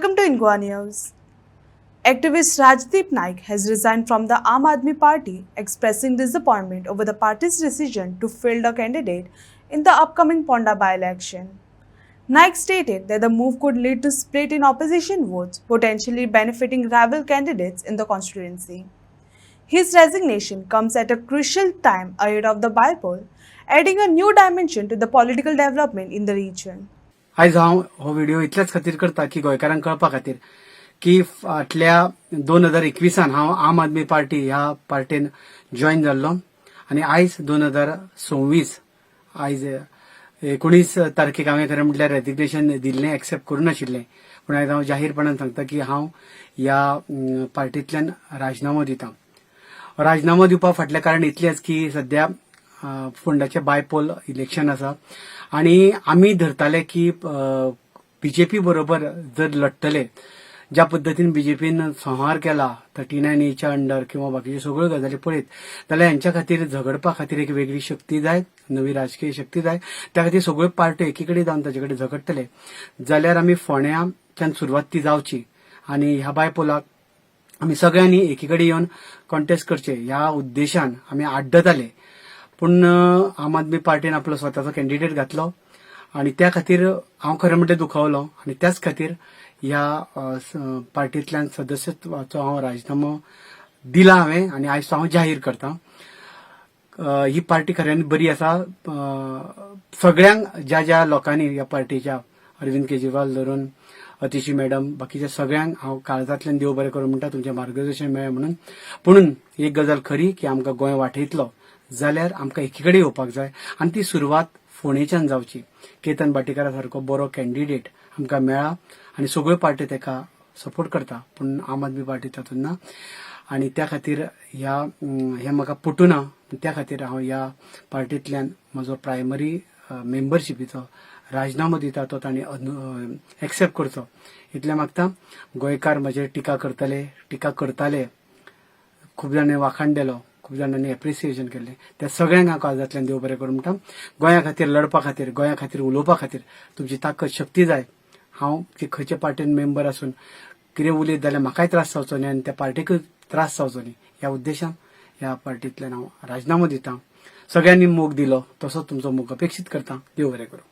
Welcome to Ingwa News. Activist Rajdeep Naik has resigned from the Aam Aadmi Party, expressing disappointment over the party's decision to field a candidate in the upcoming Ponda by-election. Naik stated that the move could lead to split in opposition votes, potentially benefiting rival candidates in the constituency. His resignation comes at a crucial time ahead of the by-poll, adding a new dimension to the political development in the region. आज हांव हो video इतल्याच खातीर करता की गोंयकारांक कळपा खातीर की फाटल्या 2021 हांव आम आदमी पार्टी ह्या पार्टीन जॉईन जाल्लो आनी आयज 2026 आयज 19 तारखेक हांवें खरें म्हटल्यार रेजिग्नेशन दिल्लें एक्सेप्ट करूं नाशिल्लें पूण आयज हांव जाहीरपणान सांगता की हांव ह्या पार्टींतल्यान राजिनामो दितां. राजिनामो दिवपा फाटलें कारण इतलेंच की सध्या फोंडाचें बायपोल इलेक्शन आसा आनी आमी धरताले की बीजेपी बरोबर जर लढटले ज्या पद्दतीन बीजेपीन संहार केला 39A अंडर किंवा बाकीच्यो सगळ्यो गजाली पळयत जाल्यार यांच्या खातीर झगडपा खातीर एक वेगळी शक्ती जाय, नवी राजकीय शक्ती जाय. त्या खातीर सगळ्यो पार्ट्यो एकीकडे जावन ताचे कडेन झगडटले जाल्यार आमी फोंड्याच्यान सुरवात ती जावची आनी ह्या बायपोलाक आमी सगळ्यांनी एकीकडे येवन कॉन्टेस्ट करचे ह्या उद्देशान आमी आड्डताले. पूण आम आदमी पार्टीन आपलो स्वताचो कॅन्डिडेट घातलो आनी त्या खातीर हांव खरें म्हणल्यार दुखावलो आनी त्याच खातीर ह्या पार्टींतल्यान सदस्यत्वाचो हांव राजिनामो दिला हांवें आनी आयज तो हांव जाहीर करतां. ही पार्टी खऱ्यांनी बरी आसा. सगळ्यांक ज्या ज्या लोकांनी ह्या पार्टीच्या अरविंद केजरीवाल धरून अतिशी मॅडम बाकीच्या सगळ्यांक हांव काळजांतल्यान देव बरें करूं म्हणटा तुमचें मार्गदर्शन मेळ्ळें म्हणून. पुणून एक गजाल खरी की आमकां गोंय वाटयतलो जाल्यार आमकां एकीकडे येवपाक जाय आनी ती सुरवात फोंडेच्यान जावची. केतन भाटीकारा सारको बरो कॅन्डिडेट आमकां मेळ्ळा आनी सगळ्यो पार्ट्यो ताका सपोर्ट करता पूण आम आदमी पार्टी तातूंत ना आनी त्या खातीर हें म्हाका पटूना. त्या खातीर हांव ह्या पार्टींतल्यान म्हजो प्रायमरी मेंबरशिपीचो राजिनामो दिता तो तांणी एक्सेप्ट करचो इतलें मागता. गोंयकार म्हजेर टिका करताले खूब जाणांनी वाखाणलेलो, खूब जाणांनी एप्रिसिएशन केलें, त्या सगळ्यांक हांव काळजांतल्यान देव बरें करूं म्हणटा. गोंया खातीर लडपा खातीर, गोंया खातीर उलोवपा खातीर तुमची ताकद शक्ती जाय. हांव खंयच्या पार्टीन मेंबर आसून कितें उलयत जाल्यार म्हाकाय त्रास जावचो न्ही आनी त्या पार्टीकूय त्रास जावचो न्ही ह्या उद्देशान ह्या पार्टींतल्यान हांव राजिनामो दितां. सगळ्यांनी मोग दिलो तसोच तुमचो मोग अपेक्षीत करतां. देव बरें करूं.